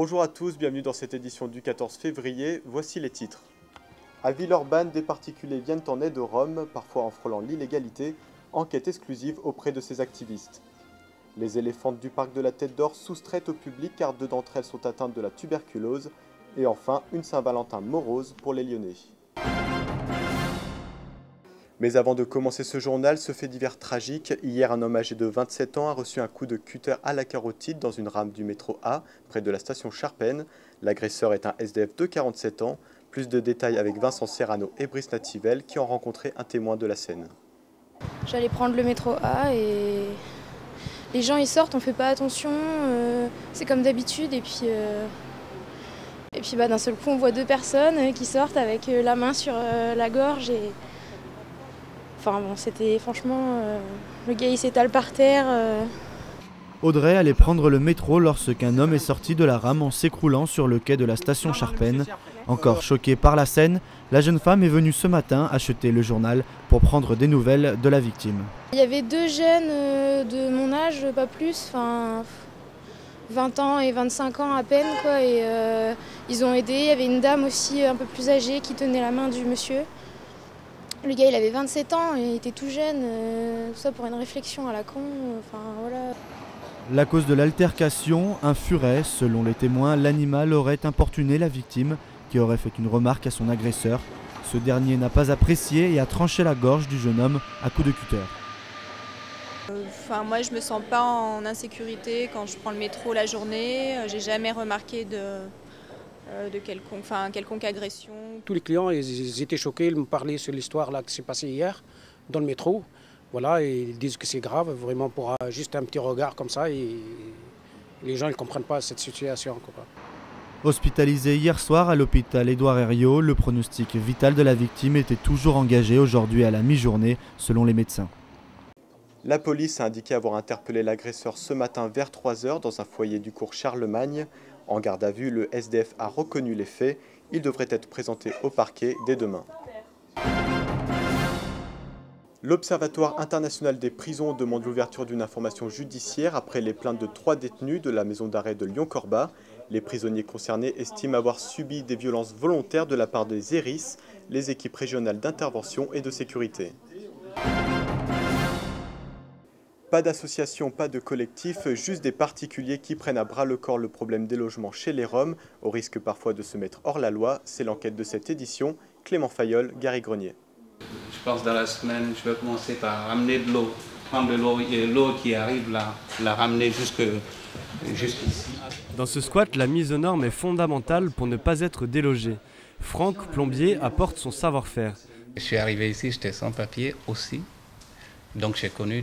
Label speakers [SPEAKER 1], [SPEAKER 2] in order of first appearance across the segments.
[SPEAKER 1] Bonjour à tous, bienvenue dans cette édition du 14 février, voici les titres. À Villeurbanne, des particuliers viennent en aide aux Roms, parfois en frôlant l'illégalité, enquête exclusive auprès de ces activistes. Les éléphantes du parc de la Tête d'Or soustraites au public car deux d'entre elles sont atteintes de la tuberculose. Et enfin, une Saint-Valentin morose pour les Lyonnais. Mais avant de commencer ce journal, ce fait divers tragique, hier un homme âgé de 27 ans a reçu un coup de cutter à la carotide dans une rame du métro A, près de la station Charpennes. L'agresseur est un SDF de 47 ans. Plus de détails avec Vincent Serrano et Brice Nativel qui ont rencontré un témoin de la scène.
[SPEAKER 2] J'allais prendre le métro A et les gens ils sortent, on fait pas attention, c'est comme d'habitude et puis d'un seul coup on voit deux personnes qui sortent avec la main sur la gorge et enfin bon c'était franchement le gars il s'étale par terre.
[SPEAKER 3] Audrey allait prendre le métro lorsqu'un homme est sorti de la rame en s'écroulant sur le quai de la station Charpennes. Encore choquée par la scène, la jeune femme est venue ce matin acheter le journal pour prendre des nouvelles de la victime.
[SPEAKER 2] Il y avait deux jeunes de mon âge, pas plus, 20 ans et 25 ans à peine, quoi, et ils ont aidé. Il y avait une dame aussi un peu plus âgée qui tenait la main du monsieur. Le gars il avait 27 ans et il était tout jeune, tout ça pour une réflexion à la con, voilà.
[SPEAKER 3] La cause de l'altercation, un furet. Selon les témoins, l'animal aurait importuné la victime qui aurait fait une remarque à son agresseur. Ce dernier n'a pas apprécié et a tranché la gorge du jeune homme à coups de cutter.
[SPEAKER 4] Moi je me sens pas en insécurité quand je prends le métro la journée. J'ai jamais remarqué de quelconque agression.
[SPEAKER 5] Tous les clients ils étaient choqués, ils me parlaient sur l'histoire là qui s'est passée hier dans le métro. Voilà, et ils disent que c'est grave, vraiment pour juste un petit regard comme ça, et les gens ne comprennent pas cette situation, quoi.
[SPEAKER 3] Hospitalisé hier soir à l'hôpital Édouard Herriot, le pronostic vital de la victime était toujours engagé aujourd'hui à la mi-journée, selon les médecins.
[SPEAKER 1] La police a indiqué avoir interpellé l'agresseur ce matin vers 3 h dans un foyer du cours Charlemagne. En garde à vue, le SDF a reconnu les faits. Il devrait être présenté au parquet dès demain. L'Observatoire international des prisons demande l'ouverture d'une information judiciaire après les plaintes de 3 détenus de la maison d'arrêt de Lyon-Corba. Les prisonniers concernés estiment avoir subi des violences volontaires de la part des ERIS, les équipes régionales d'intervention et de sécurité. Pas d'association, pas de collectif, juste des particuliers qui prennent à bras le corps le problème des logements chez les Roms, au risque parfois de se mettre hors la loi. C'est l'enquête de cette édition. Clément Fayolle, Gary Grenier.
[SPEAKER 6] Je pense dans la semaine, je vais commencer par ramener de l'eau, prendre de l'eau et l'eau qui arrive là, la ramener jusqu'ici.
[SPEAKER 7] Dans ce squat, la mise aux normes est fondamentale pour ne pas être délogé. Franck, plombier, apporte son savoir-faire.
[SPEAKER 6] Je suis arrivé ici, j'étais sans papier aussi. Donc j'ai connu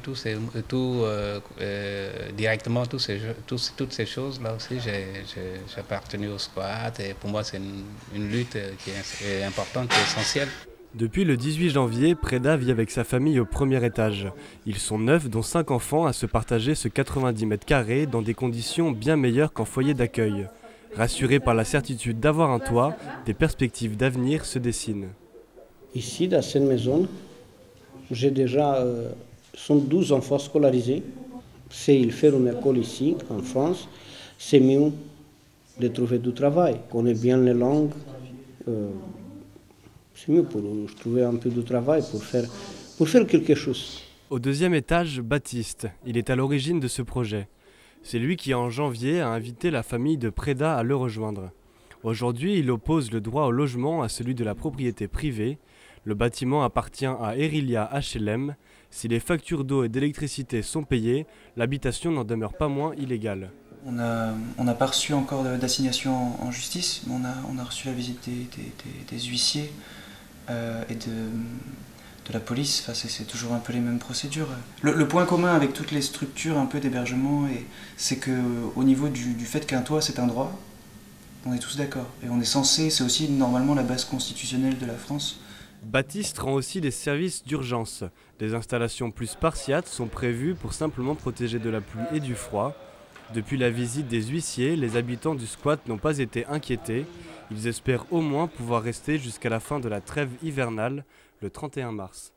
[SPEAKER 6] directement toutes ces choses-là aussi. J'ai appartenu au squat et pour moi c'est une lutte qui est importante, qui est essentielle.
[SPEAKER 7] Depuis le 18 janvier, Preda vit avec sa famille au premier étage. Ils sont 9, dont 5 enfants, à se partager ce 90 mètres carrés dans des conditions bien meilleures qu'en foyer d'accueil. Rassurés par la certitude d'avoir un toit, des perspectives d'avenir se dessinent.
[SPEAKER 8] Ici, dans cette maison, j'ai déjà 112 enfants scolarisés. S'ils font une école ici, en France, c'est mieux de trouver du travail, connaître bien les langues. C'est mieux pour trouver un peu de travail, pour faire quelque chose.
[SPEAKER 7] Au deuxième étage, Baptiste. Il est à l'origine de ce projet. C'est lui qui, en janvier, a invité la famille de Preda à le rejoindre. Aujourd'hui, il oppose le droit au logement à celui de la propriété privée. Le bâtiment appartient à Erilia HLM. Si les factures d'eau et d'électricité sont payées, l'habitation n'en demeure pas moins illégale.
[SPEAKER 9] On n'a pas reçu encore d'assignation en justice, mais on a reçu la visite des huissiers et de la police. C'est toujours un peu les mêmes procédures. Le point commun avec toutes les structures un peu d'hébergement, c'est qu'au niveau du fait qu'un toit c'est un droit, on est tous d'accord. Et on est censé, c'est aussi normalement la base constitutionnelle de la France.
[SPEAKER 7] Baptiste rend aussi des services d'urgence. Des installations plus spartiates sont prévues pour simplement protéger de la pluie et du froid. Depuis la visite des huissiers, les habitants du squat n'ont pas été inquiétés. Ils espèrent au moins pouvoir rester jusqu'à la fin de la trêve hivernale, le 31 mars.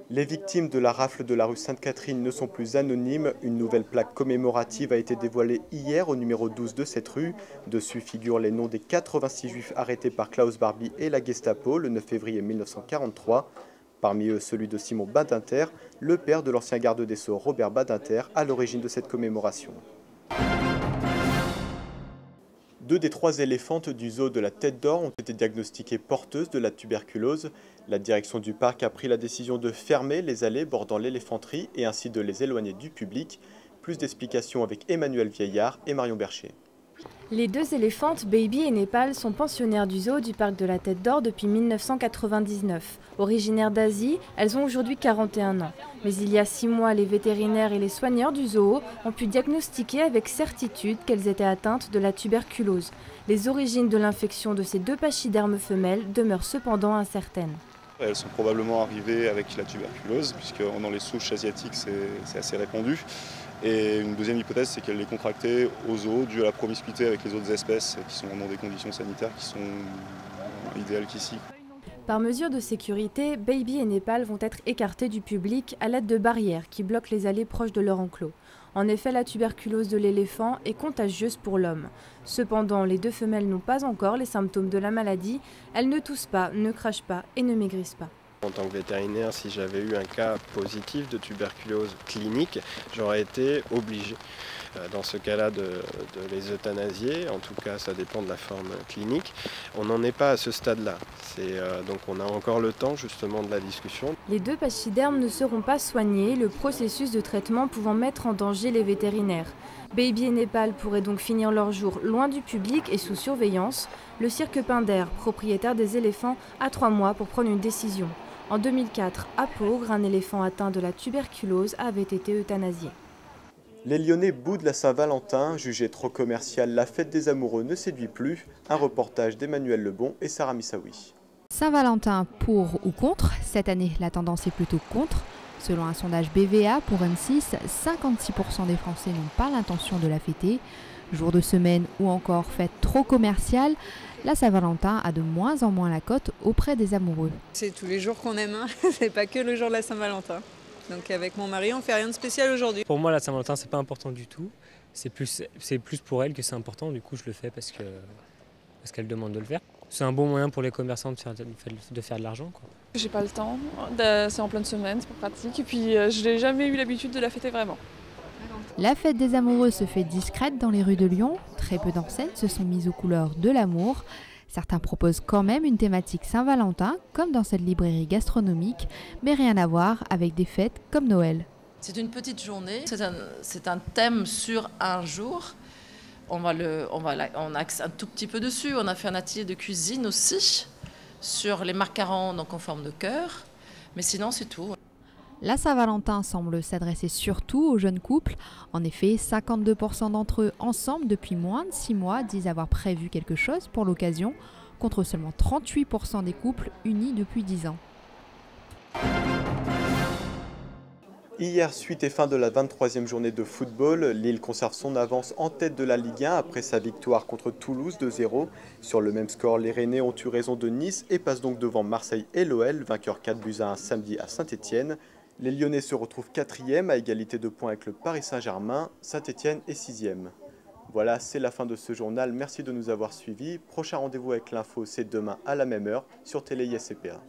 [SPEAKER 1] Les victimes de la rafle de la rue Sainte-Catherine ne sont plus anonymes. Une nouvelle plaque commémorative a été dévoilée hier au numéro 12 de cette rue. Dessus figurent les noms des 86 juifs arrêtés par Klaus Barbie et la Gestapo le 9 février 1943. Parmi eux, celui de Simon Badinter, le père de l'ancien garde des Sceaux Robert Badinter, à l'origine de cette commémoration. 2 des 3 éléphantes du zoo de la Tête d'Or ont été diagnostiquées porteuses de la tuberculose. La direction du parc a pris la décision de fermer les allées bordant l'éléphanterie et ainsi de les éloigner du public. Plus d'explications avec Emmanuel Vieillard et Marion Bercher.
[SPEAKER 10] Les 2 éléphantes, Baby et Népal, sont pensionnaires du zoo du parc de la Tête d'Or depuis 1999. Originaires d'Asie, elles ont aujourd'hui 41 ans. Mais il y a 6 mois, les vétérinaires et les soigneurs du zoo ont pu diagnostiquer avec certitude qu'elles étaient atteintes de la tuberculose. Les origines de l'infection de ces 2 pachydermes femelles demeurent cependant incertaines.
[SPEAKER 11] Elles sont probablement arrivées avec la tuberculose, puisque dans les souches asiatiques, c'est assez répandu. Et une deuxième hypothèse, c'est qu'elle les contractée au zoo, dû à la promiscuité avec les autres espèces qui sont dans des conditions sanitaires qui sont idéales qu'ici.
[SPEAKER 10] Par mesure de sécurité, Baby et Népal vont être écartés du public à l'aide de barrières qui bloquent les allées proches de leur enclos. En effet, la tuberculose de l'éléphant est contagieuse pour l'homme. Cependant, les 2 femelles n'ont pas encore les symptômes de la maladie. Elles ne toussent pas, ne crachent pas et ne maigrissent pas.
[SPEAKER 12] En tant que vétérinaire, si j'avais eu un cas positif de tuberculose clinique, j'aurais été obligé, dans ce cas-là, de les euthanasier. En tout cas, ça dépend de la forme clinique. On n'en est pas à ce stade-là. Donc on a encore le temps justement de la discussion.
[SPEAKER 10] Les 2 pachydermes ne seront pas soignés, le processus de traitement pouvant mettre en danger les vétérinaires. Baby et Népal pourraient donc finir leur jour loin du public et sous surveillance. Le cirque Pinder, propriétaire des éléphants, a 3 mois pour prendre une décision. En 2004, à Peaugres, un éléphant atteint de la tuberculose avait été euthanasié.
[SPEAKER 1] Les Lyonnais boudent la Saint-Valentin, jugée trop commerciale, la fête des amoureux ne séduit plus. Un reportage d'Emmanuel Lebon et Sarah Missaoui.
[SPEAKER 13] Saint-Valentin pour ou contre? Cette année, la tendance est plutôt contre. Selon un sondage BVA pour M6, 56% des Français n'ont pas l'intention de la fêter. Jour de semaine ou encore fête trop commerciale, la Saint-Valentin a de moins en moins la cote auprès des amoureux.
[SPEAKER 14] C'est tous les jours qu'on aime, c'est pas que le jour de la Saint-Valentin. Donc avec mon mari, on fait rien de spécial aujourd'hui.
[SPEAKER 15] Pour moi, la Saint-Valentin, c'est pas important du tout. C'est plus pour elle que c'est important. Du coup, je le fais parce qu'elle demande de le faire. C'est un bon moyen pour les commerçants de faire de l'argent, quoi.
[SPEAKER 16] J'ai pas le temps, c'est en pleine semaine, c'est pas pratique. Et puis, je n'ai jamais eu l'habitude de la fêter vraiment.
[SPEAKER 13] La fête des amoureux se fait discrète dans les rues de Lyon. Très peu d'enseignes se sont mises aux couleurs de l'amour. Certains proposent quand même une thématique Saint-Valentin, comme dans cette librairie gastronomique, mais rien à voir avec des fêtes comme Noël.
[SPEAKER 17] C'est une petite journée, c'est un thème sur un jour. On axe un tout petit peu dessus. On a fait un atelier de cuisine aussi sur les macarons donc en forme de cœur, mais sinon c'est tout.
[SPEAKER 13] La Saint-Valentin semble s'adresser surtout aux jeunes couples. En effet, 52% d'entre eux ensemble depuis moins de 6 mois disent avoir prévu quelque chose pour l'occasion, contre seulement 38% des couples unis depuis 10 ans.
[SPEAKER 1] Hier, suite et fin de la 23e journée de football, Lille conserve son avance en tête de la Ligue 1 après sa victoire contre Toulouse 2-0. Sur le même score, les Rennais ont eu raison de Nice et passent donc devant Marseille et l'OL, vainqueur 4-1 samedi à Saint-Étienne. Les Lyonnais se retrouvent 4e à égalité de points avec le Paris Saint-Germain, Saint-Étienne est 6e. Voilà, c'est la fin de ce journal, merci de nous avoir suivis. Prochain rendez-vous avec l'info, c'est demain à la même heure sur Télé ISCPA.